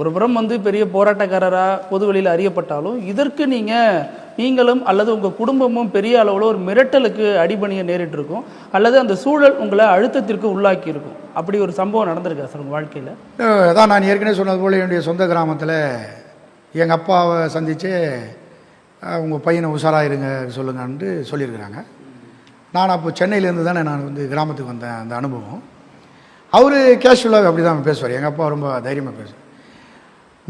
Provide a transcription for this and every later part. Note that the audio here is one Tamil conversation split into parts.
ஒரு புறம் பெரிய போராட்டக்காரரா பொதுவெளியில் அறியப்பட்டாலும் இதற்கு நீங்களும் அல்லது உங்க குடும்பமும் பெரிய அளவில் ஒரு மிரட்டலுக்கு அடிபணிய நேரிட்டு இருக்கும் அல்லது அந்த சூழல் உங்களை அழுத்தத்திற்கு உள்ளாக்கி இருக்கும். அப்படி ஒரு சம்பவம் நடந்திருக்கா சார் உங்கள் வாழ்க்கையில்? அதான் நான் ஏற்கனவே சொன்னது போல் என்னுடைய சொந்த கிராமத்தில் எங்கள் அப்பாவை சந்தித்து உங்கள் பையனை உஷாராயிருங்க சொல்லுங்கன்ட்டு சொல்லியிருக்கிறாங்க. நான் அப்போ சென்னையிலேருந்து தானே நான் கிராமத்துக்கு வந்தேன். அந்த அனுபவம் அவர் கேஷுவலாக அப்படி தான் பேசுவார். எங்கள் அப்பா ரொம்ப தைரியமாக பேசுவார்.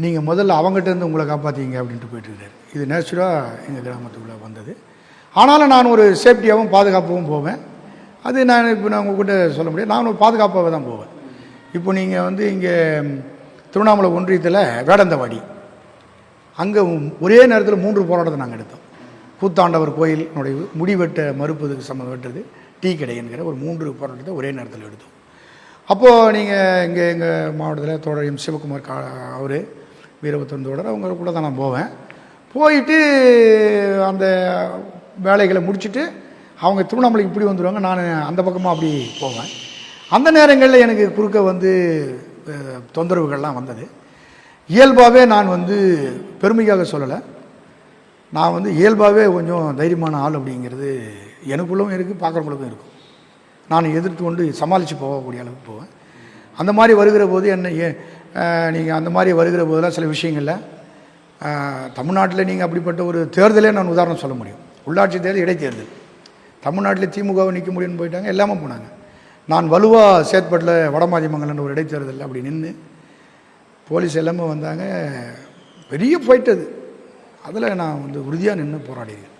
நீங்கள் முதல்ல அவங்ககிட்டருந்து உங்களை காப்பாற்றிங்க அப்படின்ட்டு போயிட்டுருக்காரு. இது நேச்சுராக எங்கள் கிராமத்துக்குள்ளே வந்தது. ஆனாலும் நான் ஒரு சேஃப்டியாகவும் பாதுகாப்பாகவும் போவேன். அது நான் உங்கள்கிட்ட சொல்ல முடியாது. நான் ஒரு பாதுகாப்பாக தான் போவேன். இப்போ நீங்கள் இங்கே திருவண்ணாமலை ஒன்றியத்தில் வேடந்தவாடி அங்கே ஒரே நேரத்தில் 3 போராட்டத்தை நாங்கள் எடுத்தோம். கூத்தாண்டவர் கோயில் நுழைவு, முடிவெட்ட மறுப்பதுக்கு வெட்டுறது, டீ கடை என்கிற ஒரு 3 போராட்டத்தை ஒரே நேரத்தில் எடுத்தோம். அப்போது நீங்கள் இங்கே எங்கள் மாவட்டத்தில் தோழர் சிவகுமார் அவர் வீரபத்திரன் தோழர் அவங்க கூட தான் நான் போவேன். போயிட்டு அந்த வேலைகளை முடிச்சுட்டு அவங்க திருவண்ணாமலைக்கு இப்படி வந்துடுவாங்க, நான் அந்த பக்கமாக அப்படி போவேன். அந்த நேரங்களில் எனக்கு குறுக்க தொந்தரவுகள்லாம் வந்தது. இயல்பாகவே நான் பெருமைக்காக சொல்லலை, நான் இயல்பாகவே கொஞ்சம் தைரியமான ஆள் அப்படிங்கிறது எனக்குள்ளும் இருக்குது, பார்க்குறவங்களுக்கும் இருக்கும். நான் எதிர்த்து கொண்டு சமாளித்து போகக்கூடிய அளவுக்கு போவேன். அந்த மாதிரி வருகிற போது நீங்கள் அந்த மாதிரி வருகிற போதெல்லாம் சில விஷயங்களில் தமிழ்நாட்டில் நீங்கள் அப்படிப்பட்ட ஒரு தேர்தலே நான் உதாரணம் சொல்ல முடியும். உள்ளாட்சி தேர்தல், இடைத்தேர்தல், தமிழ்நாட்டில் திமுகவை நிற்க முடியும்னு போயிட்டாங்க, எல்லாமே போனாங்க. நான் வலுவாக சேத்பட்டில் வடமாதிமங்கலன்ற ஒரு இடைத்தேர்தல் அப்படி நின்று போலீஸ் எல்லாமே வந்தாங்க. பெரிய ஃபைட் அது. அதில் நான் உறுதியாக நின்று போராடியிருக்கேன்.